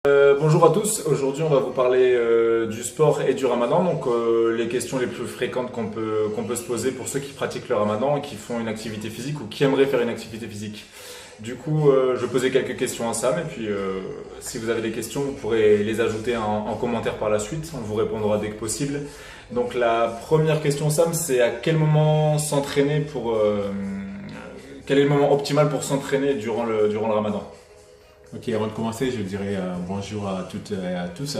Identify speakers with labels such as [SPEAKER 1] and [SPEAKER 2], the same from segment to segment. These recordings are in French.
[SPEAKER 1] Bonjour à tous, aujourd'hui on va vous parler du sport et du ramadan, donc les questions les plus fréquentes qu'on peut se poser pour ceux qui pratiquent le ramadan et qui font une activité physique ou qui aimeraient faire une activité physique. Du coup, je vais poser quelques questions à Sam et puis si vous avez des questions, vous pourrez les ajouter en commentaire par la suite, on vous répondra dès que possible. Donc la première question Sam, c'est à quel moment s'entraîner quel est le moment optimal pour s'entraîner durant le ramadan?
[SPEAKER 2] Ok, avant de commencer, je dirais bonjour à toutes et à tous.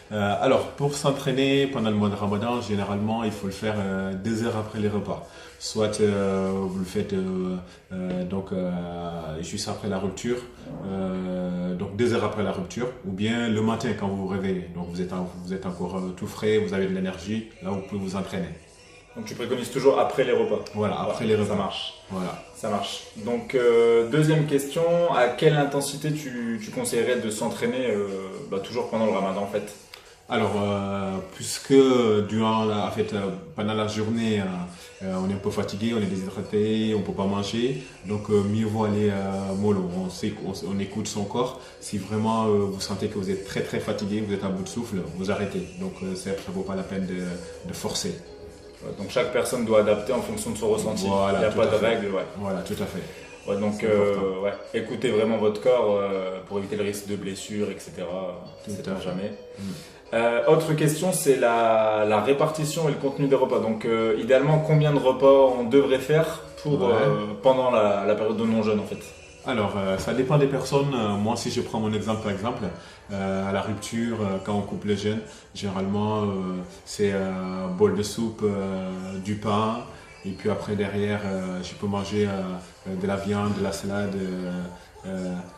[SPEAKER 2] Alors, pour s'entraîner pendant le mois de Ramadan, généralement, il faut le faire 2 heures après les repas. Soit vous le faites juste après la rupture, donc 2 heures après la rupture, ou bien le matin quand vous vous réveillez. Donc vous êtes encore tout frais, vous avez de l'énergie, là vous pouvez vous entraîner.
[SPEAKER 1] Donc tu préconises toujours après les repas.
[SPEAKER 2] Voilà, après les repas.
[SPEAKER 1] Ça marche.
[SPEAKER 2] Voilà.
[SPEAKER 1] Ça marche. Donc deuxième question, à quelle intensité tu conseillerais de s'entraîner toujours pendant le ramadan en fait?
[SPEAKER 2] Alors, puisque pendant la journée, on est un peu fatigué, on est déshydraté, on peut pas manger, donc mieux vaut aller mollo. On sait qu'on écoute son corps. Si vraiment vous sentez que vous êtes très très fatigué, vous êtes à bout de souffle, vous arrêtez. Donc ça vaut pas la peine de forcer.
[SPEAKER 1] Donc chaque personne doit adapter en fonction de son ressenti.
[SPEAKER 2] Voilà,
[SPEAKER 1] Il n'y a pas de règle. Ouais.
[SPEAKER 2] Voilà, tout à fait.
[SPEAKER 1] Ouais, donc écoutez vraiment votre corps pour éviter le risque de blessure, etc.
[SPEAKER 2] Tout à fait.
[SPEAKER 1] Jamais. Autre question, c'est la répartition et le contenu des repas. Donc idéalement, combien de repas on devrait faire pendant la période de non-jeûne en fait?
[SPEAKER 2] Alors, ça dépend des personnes. Moi, si je prends mon exemple par exemple, à la rupture, quand on coupe le jeûne, généralement, c'est un bol de soupe, du pain, et puis après derrière, je peux manger de la viande, de la salade,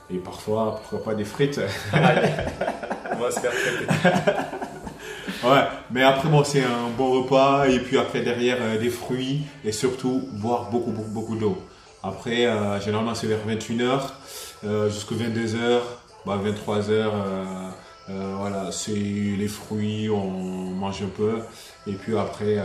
[SPEAKER 2] et parfois, pourquoi pas des frites.
[SPEAKER 1] Allez, on va se faire traiter.
[SPEAKER 2] Ouais, mais après, bon, c'est un bon repas, et puis après derrière, des fruits, et surtout, boire beaucoup, beaucoup, beaucoup d'eau. Après, généralement, c'est vers 21h jusqu'à 22h, 23h. Voilà, c'est les fruits, on mange un peu. Et puis après,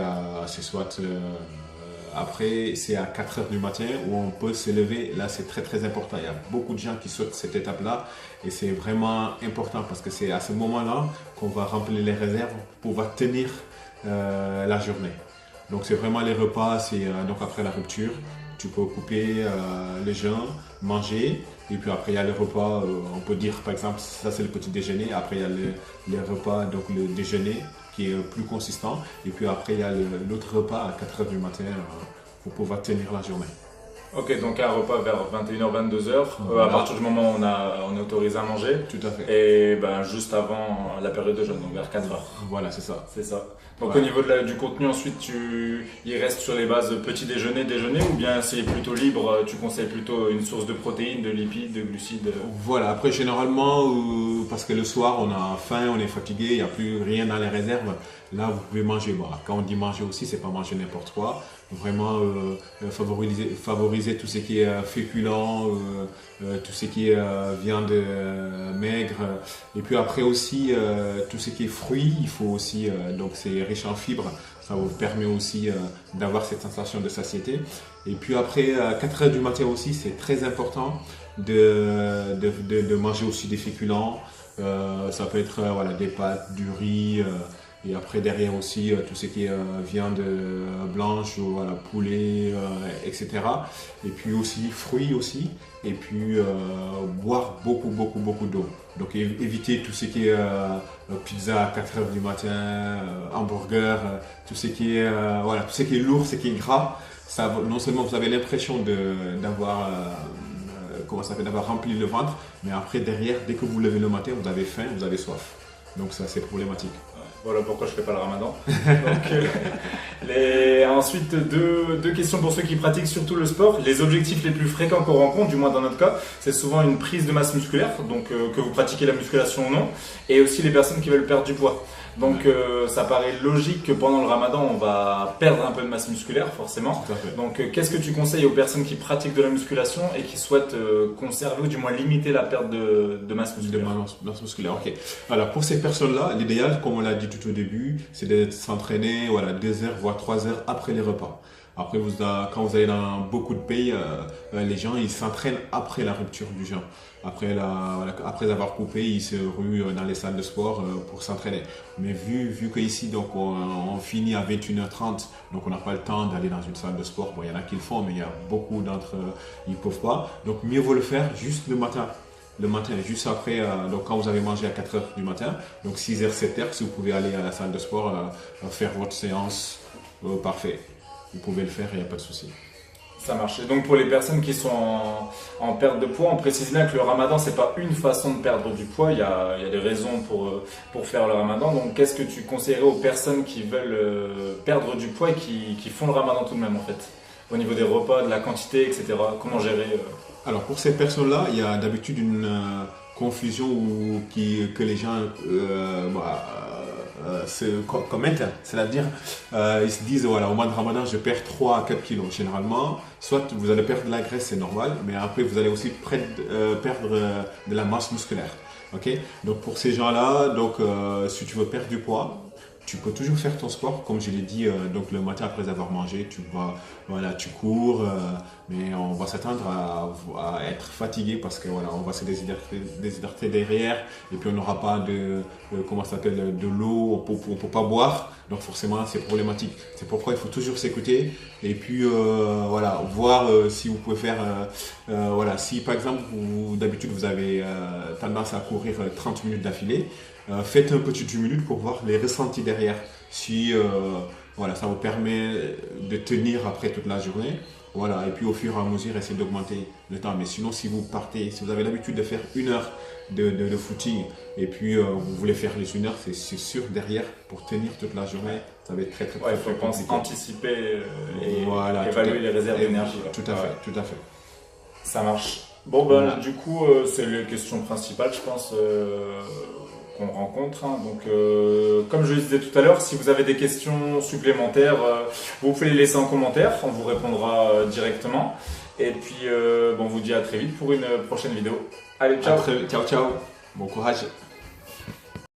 [SPEAKER 2] après, c'est à 4h du matin où on peut se lever. Là, c'est très, très important. Il y a beaucoup de gens qui sautent cette étape-là. Et c'est vraiment important parce que c'est à ce moment-là qu'on va remplir les réserves pour pouvoir tenir la journée. Donc, c'est vraiment les repas, c'est donc après la rupture. Tu peux couper les jeûnes, manger, et puis après il y a les repas, on peut dire par exemple, ça c'est le petit déjeuner, après il y a les repas, donc le déjeuner qui est plus consistant, et puis après il y a l'autre repas à 4h du matin pour pouvoir tenir la journée.
[SPEAKER 1] Ok, donc un repas vers 21h, 22h,
[SPEAKER 2] Voilà.
[SPEAKER 1] à partir du moment où on est autorisé à manger,
[SPEAKER 2] Tout à fait.
[SPEAKER 1] et juste avant la période de jeûne, donc vers 4h.
[SPEAKER 2] Voilà, c'est ça.
[SPEAKER 1] C'est ça. Donc
[SPEAKER 2] Ouais.
[SPEAKER 1] au niveau du contenu, ensuite, il reste sur les bases petit déjeuner, déjeuner, ou bien c'est plutôt libre, tu conseilles plutôt une source de protéines, de lipides, de glucides?
[SPEAKER 2] Voilà, après généralement, parce que le soir on a faim, on est fatigué, il n'y a plus rien dans les réserves, là vous pouvez manger. Bon, quand on dit manger aussi, c'est pas manger n'importe quoi, vraiment favoriser tout ce qui est féculent, tout ce qui est viande maigre, et puis après aussi tout ce qui est fruits, il faut aussi, donc c'est riche en fibres, ça vous permet aussi d'avoir cette sensation de satiété. Et puis après, à 4h du matin aussi, c'est très important de manger aussi des féculents. Ça peut être voilà, des pâtes, du riz, et après derrière aussi tout ce qui est viande blanche, voilà, poulet, etc. Et puis aussi fruits aussi. Et puis boire beaucoup, beaucoup, beaucoup d'eau. Donc éviter tout ce qui est pizza à 4h du matin, hamburger, tout ce qui est voilà, tout ce qui est lourd, ce qui est gras. Ça, non seulement vous avez l'impression d'avoir d'avoir rempli le ventre, mais après derrière, dès que vous levez le matin, vous avez faim, vous avez soif. Donc ça c'est problématique.
[SPEAKER 1] Voilà pourquoi je fais pas le ramadan. Donc, ensuite, deux questions pour ceux qui pratiquent surtout le sport. Les objectifs les plus fréquents qu'on rencontre, du moins dans notre cas, c'est souvent une prise de masse musculaire, donc que vous pratiquez la musculation ou non, et aussi les personnes qui veulent perdre du poids. Donc ça paraît logique que pendant le ramadan, on va perdre un peu de masse musculaire, forcément.
[SPEAKER 2] Tout à fait.
[SPEAKER 1] Donc qu'est-ce que tu conseilles aux personnes qui pratiquent de la musculation et qui souhaitent conserver ou du moins limiter la perte de masse
[SPEAKER 2] De
[SPEAKER 1] musculaire?
[SPEAKER 2] masse musculaire, ok. Alors pour ces personnes-là, l'idéal, comme on l'a dit tout au début, c'est de s'entraîner voilà, 2 heures voire 3 heures après les repas. Après, quand vous allez dans beaucoup de pays, les gens ils s'entraînent après la rupture du jeûne. Après avoir coupé, ils se ruent dans les salles de sport pour s'entraîner. Mais vu que ici, donc, on finit à 21h30, donc on n'a pas le temps d'aller dans une salle de sport. Bon, il y en a qui le font, mais il y a beaucoup d'entre eux, ils ne peuvent pas. Donc mieux vaut le faire juste le matin. Le matin, juste après, donc quand vous avez mangé à 4h du matin, donc 6h, 7h, si vous pouvez aller à la salle de sport, faire votre séance, parfait. Vous pouvez le faire, il n'y a pas de souci.
[SPEAKER 1] Ça marche. Et donc pour les personnes qui sont en perte de poids, on précise bien que le ramadan, c'est pas une façon de perdre du poids, il y a des raisons pour faire le ramadan. Donc qu'est-ce que tu conseillerais aux personnes qui veulent perdre du poids et qui font le ramadan tout de même en fait? Au niveau des repas, de la quantité, etc. Comment gérer
[SPEAKER 2] Alors pour ces personnes-là, il y a d'habitude une confusion que les gens commentent, c'est-à-dire ils se disent voilà, au mois de Ramadan je perds 3 à 4 kilos. Généralement, soit vous allez perdre de la graisse, c'est normal, mais après vous allez aussi perdre de la masse musculaire. Okay. Donc pour ces gens-là, si tu veux perdre du poids, tu peux toujours faire ton sport, comme je l'ai dit, donc le matin après avoir mangé, tu cours, mais on va s'attendre à être fatigué parce que voilà, on va se déshydrater derrière et puis on n'aura pas de l'eau, on peut pas boire, donc forcément c'est problématique. C'est pourquoi il faut toujours s'écouter et puis voir si vous pouvez faire, si par exemple d'habitude vous avez tendance à courir 30 minutes d'affilée. Faites un petit 10 minutes pour voir les ressentis derrière. Si ça vous permet de tenir après toute la journée. Voilà, et puis au fur et à mesure, essayez d'augmenter le temps. Mais sinon, si vous avez l'habitude de faire 1 heure de footing et puis vous voulez faire les 1 heure, c'est sûr derrière, pour tenir toute la journée, ça va être très très
[SPEAKER 1] il faut anticiper et
[SPEAKER 2] voilà,
[SPEAKER 1] évaluer les réserves d'énergie.
[SPEAKER 2] Tout à fait.
[SPEAKER 1] Ça marche. Bon, du coup, c'est les questions principales, je pense. Qu'on rencontre. Donc, comme je le disais tout à l'heure, si vous avez des questions supplémentaires, vous pouvez les laisser en commentaire, on vous répondra directement. Et puis, on vous dit à très vite pour une prochaine vidéo. Allez, ciao.
[SPEAKER 2] Ciao. Bon courage.